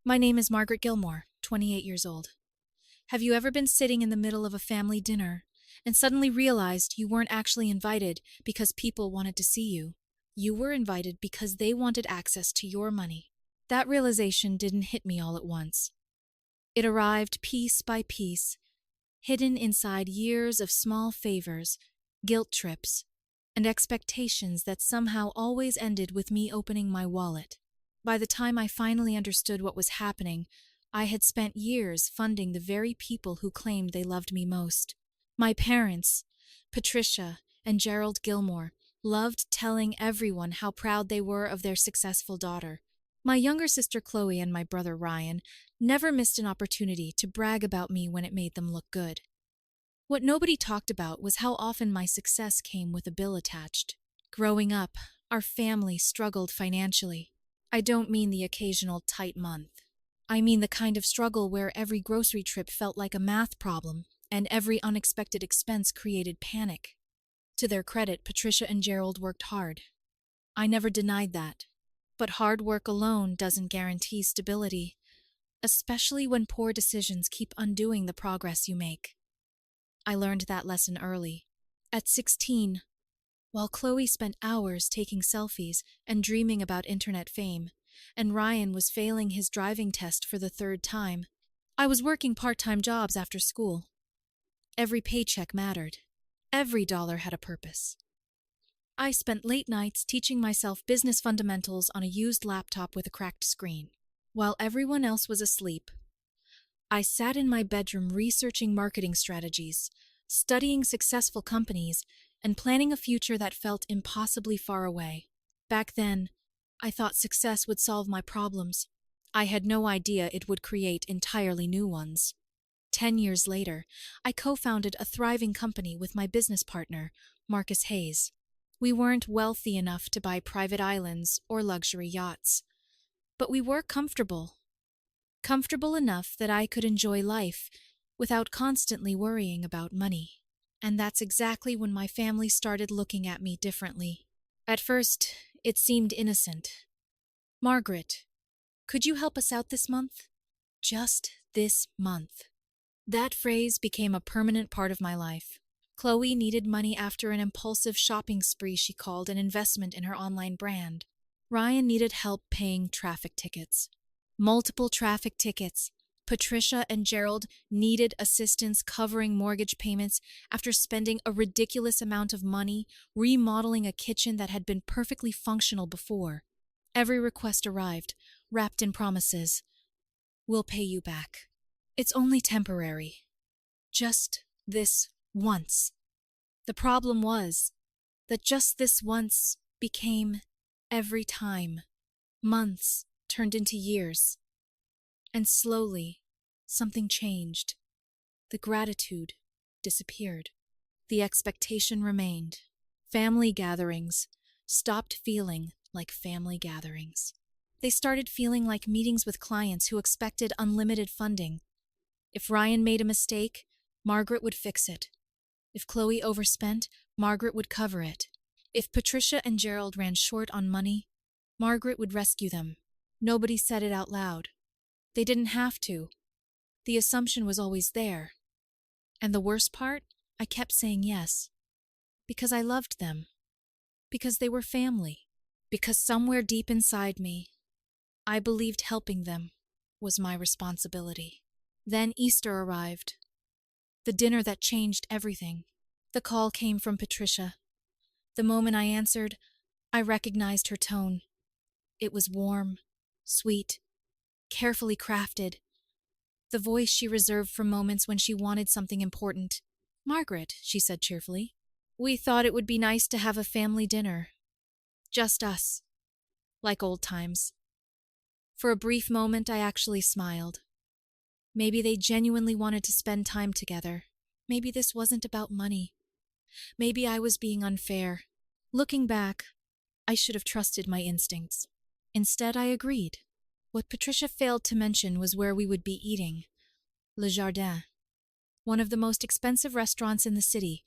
My name is Margaret Gilmore, 28 years old. Have you ever been sitting in the middle of a family dinner and suddenly realized you weren't actually invited because people wanted to see you? You were invited because they wanted access to your money. That realization didn't hit me all at once. It arrived piece by piece, hidden inside years of small favors, guilt trips, and expectations that somehow always ended with me opening my wallet. By the time I finally understood what was happening, I had spent years funding the very people who claimed they loved me most. My parents, Patricia and Gerald Gilmore, loved telling everyone how proud they were of their successful daughter. My younger sister Chloe and my brother Ryan never missed an opportunity to brag about me when it made them look good. What nobody talked about was how often my success came with a bill attached. Growing up, our family struggled financially. I don't mean the occasional tight month. I mean the kind of struggle where every grocery trip felt like a math problem and every unexpected expense created panic. To their credit, Patricia and Gerald worked hard. I never denied that. But hard work alone doesn't guarantee stability, especially when poor decisions keep undoing the progress you make. I learned that lesson early. At 16, while Chloe spent hours taking selfies and dreaming about internet fame, and Ryan was failing his driving test for the third time, I was working part-time jobs after school. Every paycheck mattered. Every dollar had a purpose. I spent late nights teaching myself business fundamentals on a used laptop with a cracked screen. While everyone else was asleep, I sat in my bedroom researching marketing strategies, studying successful companies, and planning a future that felt impossibly far away. Back then, I thought success would solve my problems. I had no idea it would create entirely new ones. 10 years later, I co-founded a thriving company with my business partner, Marcus Hayes. We weren't wealthy enough to buy private islands or luxury yachts, but we were comfortable. Comfortable enough that I could enjoy life without constantly worrying about money. And that's exactly when my family started looking at me differently. At first, it seemed innocent. Margaret, could you help us out this month? Just this month. That phrase became a permanent part of my life. Chloe needed money after an impulsive shopping spree she called an investment in her online brand. Ryan needed help paying traffic tickets. Multiple traffic tickets. Patricia and Gerald needed assistance covering mortgage payments after spending a ridiculous amount of money remodeling a kitchen that had been perfectly functional before. Every request arrived, wrapped in promises. We'll pay you back. It's only temporary. Just this once. The problem was that just this once became every time. Months turned into years. And slowly, something changed. The gratitude disappeared. The expectation remained. Family gatherings stopped feeling like family gatherings. They started feeling like meetings with clients who expected unlimited funding. If Ryan made a mistake, Margaret would fix it. If Chloe overspent, Margaret would cover it. If Patricia and Gerald ran short on money, Margaret would rescue them. Nobody said it out loud. They didn't have to. The assumption was always there. And the worst part, I kept saying yes. Because I loved them. Because they were family. Because somewhere deep inside me, I believed helping them was my responsibility. Then Easter arrived. The dinner that changed everything. The call came from Patricia. The moment I answered, I recognized her tone. It was warm, sweet, carefully crafted. The voice she reserved for moments when she wanted something important. "Margaret," she said cheerfully, "we thought it would be nice to have a family dinner. Just us. Like old times." For a brief moment, I actually smiled. Maybe they genuinely wanted to spend time together. Maybe this wasn't about money. Maybe I was being unfair. Looking back, I should have trusted my instincts. Instead, I agreed. What Patricia failed to mention was where we would be eating. Le Jardin. One of the most expensive restaurants in the city.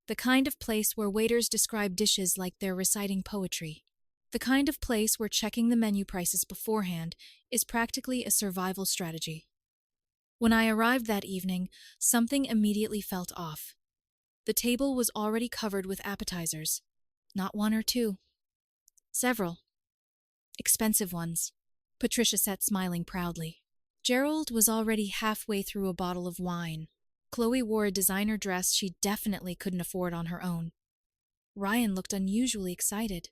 The kind of place where waiters describe dishes like they're reciting poetry. The kind of place where checking the menu prices beforehand is practically a survival strategy. When I arrived that evening, something immediately felt off. The table was already covered with appetizers. Not one or two. Several. Expensive ones. Patricia sat smiling proudly. Gerald was already halfway through a bottle of wine. Chloe wore a designer dress she definitely couldn't afford on her own. Ryan looked unusually excited,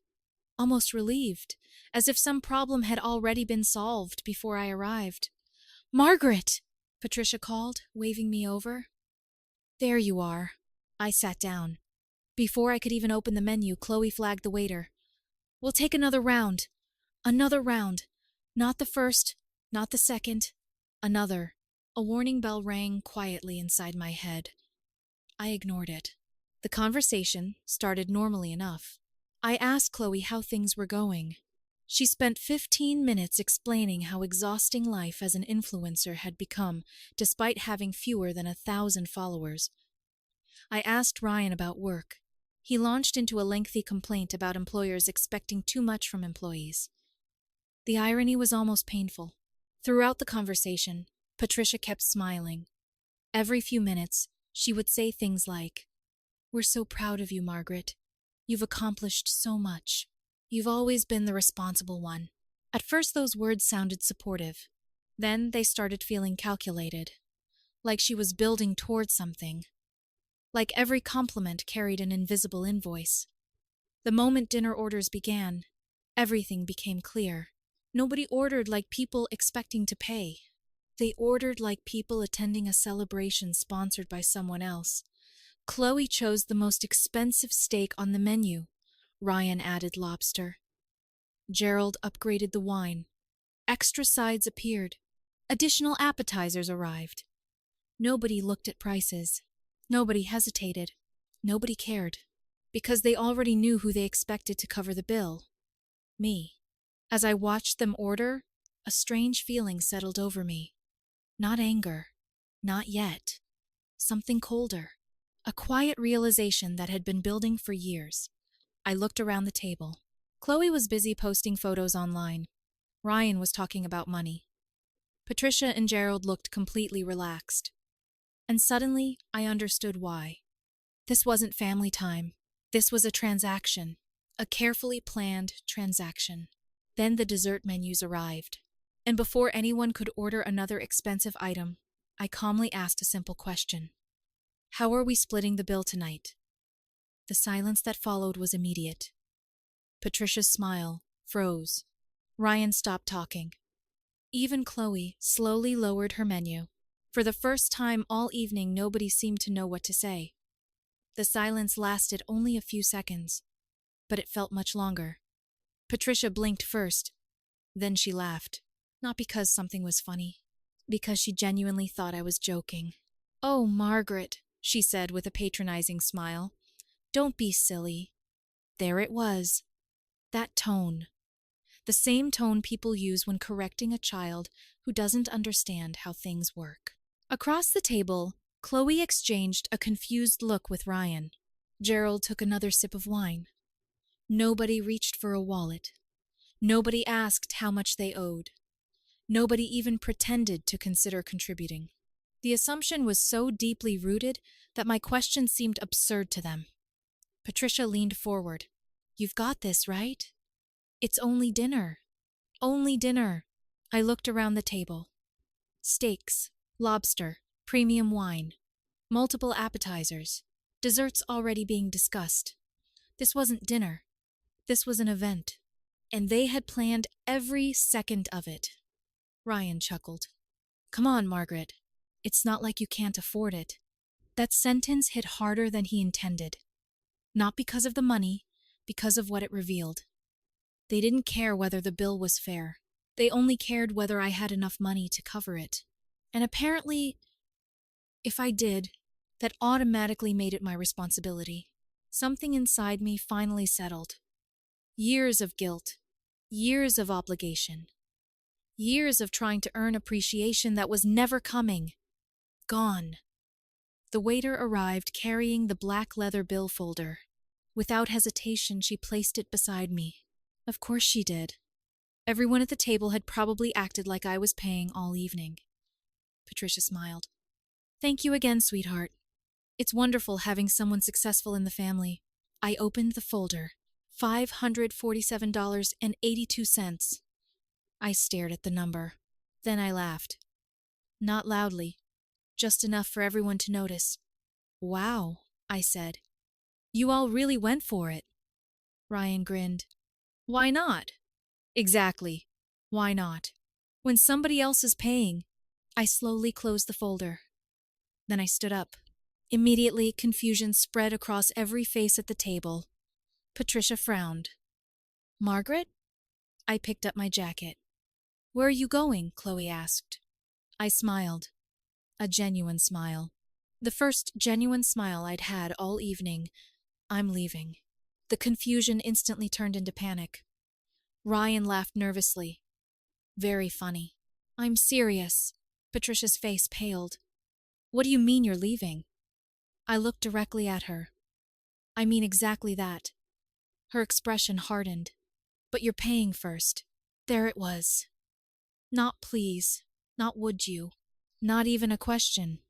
almost relieved, as if some problem had already been solved before I arrived. "Margaret!" Patricia called, waving me over. "There you are." I sat down. Before I could even open the menu, Chloe flagged the waiter. "We'll take another round. Another round. Not the first, not the second. Another." A warning bell rang quietly inside my head. I ignored it. The conversation started normally enough. I asked Chloe how things were going. She spent 15 minutes explaining how exhausting life as an influencer had become, despite having fewer than 1,000 followers. I asked Ryan about work. He launched into a lengthy complaint about employers expecting too much from employees. The irony was almost painful. Throughout the conversation, Patricia kept smiling. Every few minutes, she would say things like, "We're so proud of you, Margaret. You've accomplished so much. You've always been the responsible one." At first, those words sounded supportive. Then they started feeling calculated, like she was building towards something. Like every compliment carried an invisible invoice. The moment dinner orders began, everything became clear. Nobody ordered like people expecting to pay. They ordered like people attending a celebration sponsored by someone else. Chloe chose the most expensive steak on the menu. Ryan added lobster. Gerald upgraded the wine. Extra sides appeared. Additional appetizers arrived. Nobody looked at prices. Nobody hesitated. Nobody cared. Because they already knew who they expected to cover the bill. Me. As I watched them order, a strange feeling settled over me. Not anger. Not yet. Something colder. A quiet realization that had been building for years. I looked around the table. Chloe was busy posting photos online. Ryan was talking about money. Patricia and Gerald looked completely relaxed. And suddenly, I understood why. This wasn't family time. This was a transaction. A carefully planned transaction. Then the dessert menus arrived. And before anyone could order another expensive item, I calmly asked a simple question. "How are we splitting the bill tonight?" The silence that followed was immediate. Patricia's smile froze. Ryan stopped talking. Even Chloe slowly lowered her menu. For the first time all evening, nobody seemed to know what to say. The silence lasted only a few seconds, but it felt much longer. Patricia blinked first, then she laughed. Not because something was funny, because she genuinely thought I was joking. "Oh, Margaret," she said with a patronizing smile. "Don't be silly." There it was. That tone. The same tone people use when correcting a child who doesn't understand how things work. Across the table, Chloe exchanged a confused look with Ryan. Gerald took another sip of wine. Nobody reached for a wallet. Nobody asked how much they owed. Nobody even pretended to consider contributing. The assumption was so deeply rooted that my question seemed absurd to them. Patricia leaned forward. "You've got this, right? It's only dinner. Only dinner." I looked around the table. Steaks, lobster, premium wine, multiple appetizers, desserts already being discussed. This wasn't dinner. This was an event. And they had planned every second of it. Ryan chuckled. "Come on, Margaret. It's not like you can't afford it." That sentence hit harder than he intended. Not because of the money, because of what it revealed. They didn't care whether the bill was fair. They only cared whether I had enough money to cover it. And apparently, if I did, that automatically made it my responsibility. Something inside me finally settled. Years of guilt. Years of obligation. Years of trying to earn appreciation that was never coming. Gone. The waiter arrived carrying the black leather bill folder. Without hesitation, she placed it beside me. Of course she did. Everyone at the table had probably acted like I was paying all evening. Patricia smiled. Thank you again, sweetheart. It's wonderful having someone successful in the family. I opened the folder. $547.82. I stared at the number. Then I laughed. Not loudly, just enough for everyone to notice. Wow, I said. You all really went for it. Ryan grinned. Why not? Exactly. Why not? When somebody else is paying. I slowly closed the folder. Then I stood up. Immediately, confusion spread across every face at the table. Patricia frowned. Margaret? I picked up my jacket. Where are you going? Chloe asked. I smiled. A genuine smile. The first genuine smile I'd had all evening. I'm leaving. The confusion instantly turned into panic. Ryan laughed nervously. Very funny. I'm serious. Patricia's face paled. What do you mean you're leaving? I looked directly at her. I mean exactly that. Her expression hardened. But you're paying first. There it was. Not please. Not would you. Not even a question.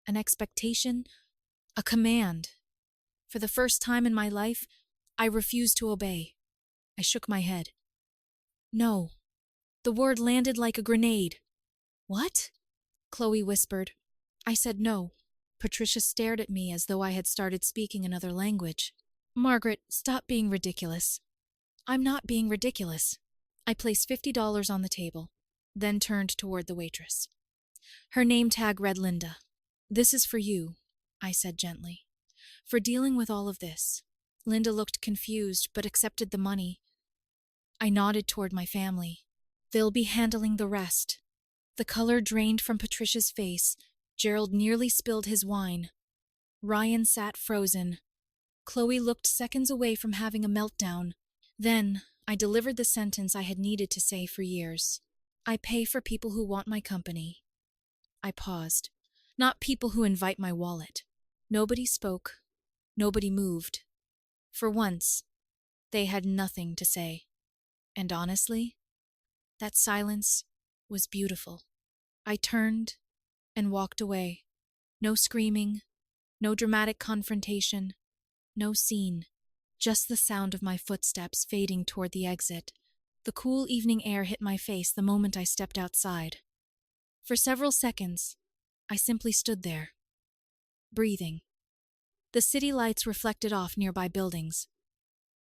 An expectation. A command. For the first time in my life, I refused to obey. I shook my head. No. The word landed like a grenade. What? Chloe whispered. I said no. Patricia stared at me as though I had started speaking another language. Margaret, stop being ridiculous. I'm not being ridiculous. I placed $50 on the table, then turned toward the waitress. Her name tag read Linda. This is for you, I said gently, for dealing with all of this. Linda looked confused, but accepted the money. I nodded toward my family. They'll be handling the rest. The color drained from Patricia's face. Gerald nearly spilled his wine. Ryan sat frozen. Chloe looked seconds away from having a meltdown. Then, I delivered the sentence I had needed to say for years. I pay for people who want my company. I paused. Not people who invite my wallet. Nobody spoke. Nobody moved. For once, they had nothing to say. And honestly, that silence was beautiful. I turned and walked away. No screaming, no dramatic confrontation, no scene. Just the sound of my footsteps fading toward the exit. The cool evening air hit my face the moment I stepped outside. For several seconds, I simply stood there, breathing. The city lights reflected off nearby buildings.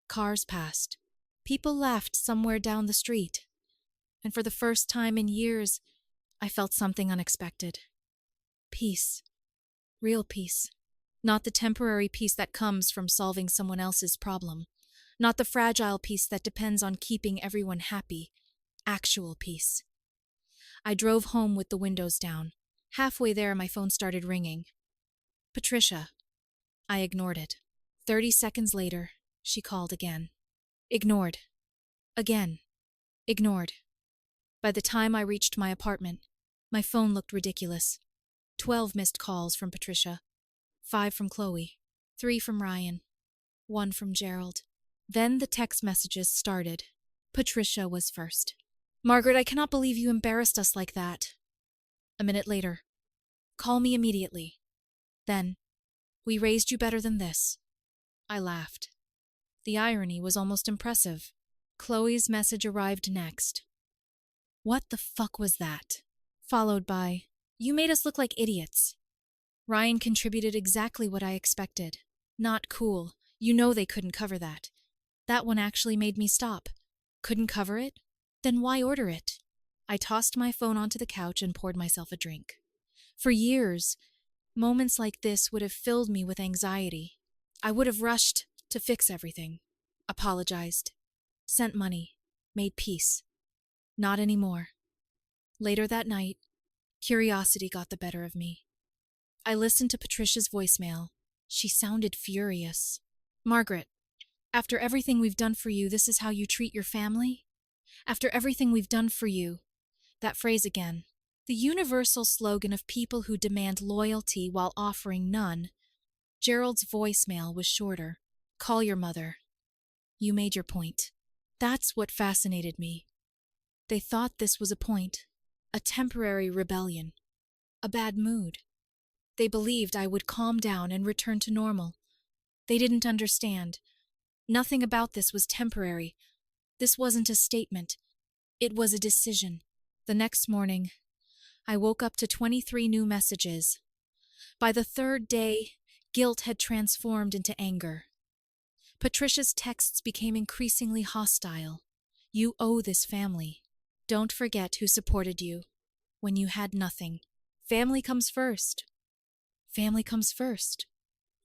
Cars passed. People laughed somewhere down the street. And for the first time in years, I felt something unexpected. Peace. Real peace. Not the temporary peace that comes from solving someone else's problem. Not the fragile peace that depends on keeping everyone happy. Actual peace. I drove home with the windows down. Halfway there, my phone started ringing. Patricia. I ignored it. 30 seconds later, she called again. Ignored. Again. Ignored. By the time I reached my apartment, my phone looked ridiculous. 12 missed calls from Patricia. 5 from Chloe. 3 from Ryan. 1 from Gerald. Then the text messages started. Patricia was first. Margaret, I cannot believe you embarrassed us like that. A minute later. Call me immediately. Then, we raised you better than this. I laughed. The irony was almost impressive. Chloe's message arrived next. What the fuck was that? Followed by, you made us look like idiots. Ryan contributed exactly what I expected. Not cool. You know they couldn't cover that. That one actually made me stop. Couldn't cover it? Then why order it? I tossed my phone onto the couch and poured myself a drink. For years, moments like this would have filled me with anxiety. I would have rushed to fix everything. Apologized. Sent money. Made peace. Not anymore. Later that night, curiosity got the better of me. I listened to Patricia's voicemail. She sounded furious. Margaret, after everything we've done for you, this is how you treat your family? After everything we've done for you. That phrase again. The universal slogan of people who demand loyalty while offering none. Gerald's voicemail was shorter. Call your mother. You made your point. That's what fascinated me. They thought this was a point, a temporary rebellion, a bad mood. They believed I would calm down and return to normal. They didn't understand. Nothing about this was temporary. This wasn't a statement. It was a decision. The next morning, I woke up to 23 new messages. By the third day, guilt had transformed into anger. Patricia's texts became increasingly hostile. You owe this family. Don't forget who supported you when you had nothing. Family comes first. Family comes first.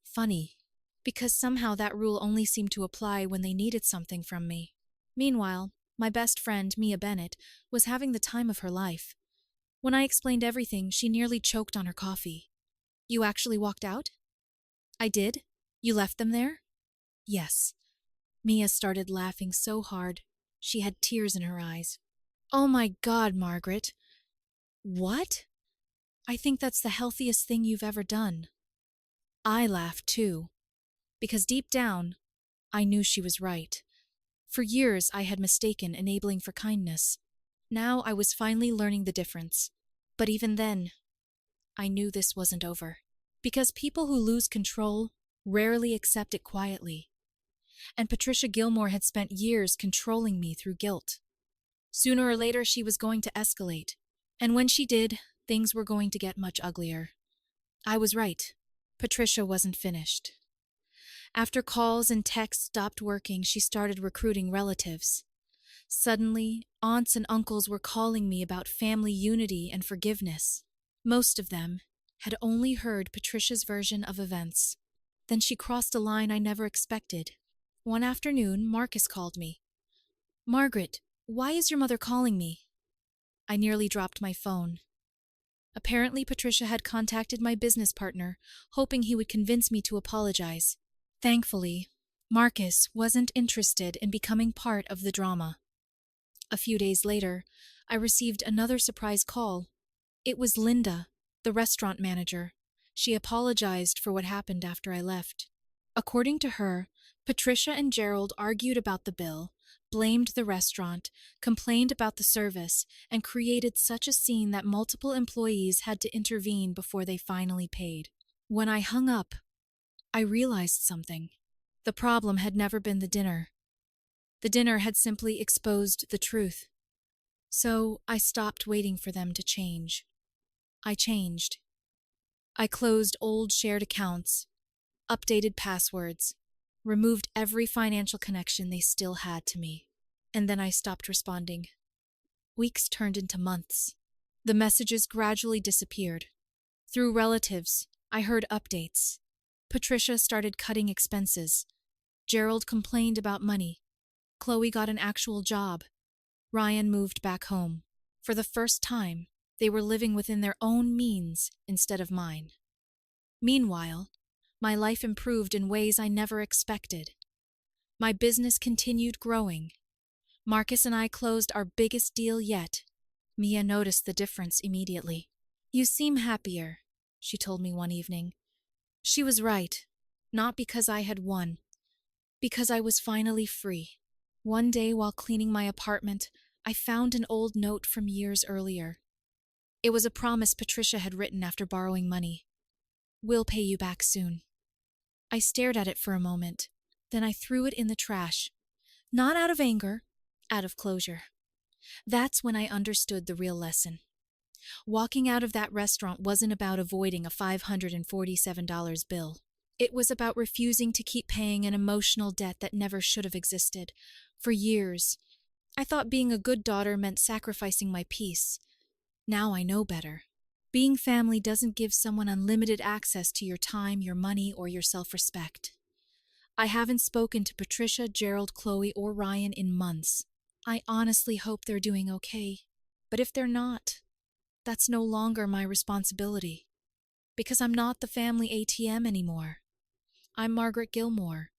Funny, because somehow that rule only seemed to apply when they needed something from me. Meanwhile, my best friend, Mia Bennett, was having the time of her life. When I explained everything, she nearly choked on her coffee. You actually walked out? I did. You left them there? Yes. Mia started laughing so hard, she had tears in her eyes. Oh my God, Margaret. What? I think that's the healthiest thing you've ever done. I laughed too, because deep down, I knew she was right. For years, I had mistaken enabling for kindness. Now I was finally learning the difference. But even then, I knew this wasn't over. Because people who lose control rarely accept it quietly. And Patricia Gilmore had spent years controlling me through guilt. Sooner or later, she was going to escalate. And when she did, things were going to get much uglier. I was right. Patricia wasn't finished. After calls and texts stopped working, she started recruiting relatives. Suddenly, aunts and uncles were calling me about family unity and forgiveness. Most of them had only heard Patricia's version of events. Then she crossed a line I never expected. One afternoon, Marcus called me. Margaret, why is your mother calling me? I nearly dropped my phone. Apparently, Patricia had contacted my business partner, hoping he would convince me to apologize. Thankfully, Marcus wasn't interested in becoming part of the drama. A few days later, I received another surprise call. It was Linda, the restaurant manager. She apologized for what happened after I left. According to her, Patricia and Gerald argued about the bill, blamed the restaurant, complained about the service, and created such a scene that multiple employees had to intervene before they finally paid. When I hung up, I realized something. The problem had never been the dinner. The dinner had simply exposed the truth. So I stopped waiting for them to change. I changed. I closed old shared accounts, updated passwords, removed every financial connection they still had to me. And then I stopped responding. Weeks turned into months. The messages gradually disappeared. Through relatives, I heard updates. Patricia started cutting expenses. Gerald complained about money. Chloe got an actual job. Ryan moved back home. For the first time, they were living within their own means instead of mine. Meanwhile, my life improved in ways I never expected. My business continued growing. Marcus and I closed our biggest deal yet. Mia noticed the difference immediately. You seem happier, she told me one evening. She was right, not because I had won, because I was finally free. One day while cleaning my apartment, I found an old note from years earlier. It was a promise Patricia had written after borrowing money. We'll pay you back soon. I stared at it for a moment, then I threw it in the trash. Not out of anger, out of closure. That's when I understood the real lesson. Walking out of that restaurant wasn't about avoiding a $547 bill. It was about refusing to keep paying an emotional debt that never should have existed. For years, I thought being a good daughter meant sacrificing my peace. Now I know better. Being family doesn't give someone unlimited access to your time, your money, or your self-respect. I haven't spoken to Patricia, Gerald, Chloe, or Ryan in months. I honestly hope they're doing okay. But if they're not, that's no longer my responsibility. Because I'm not the family ATM anymore. I'm Margaret Gilmore.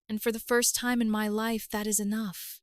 And for the first time in my life, that is enough.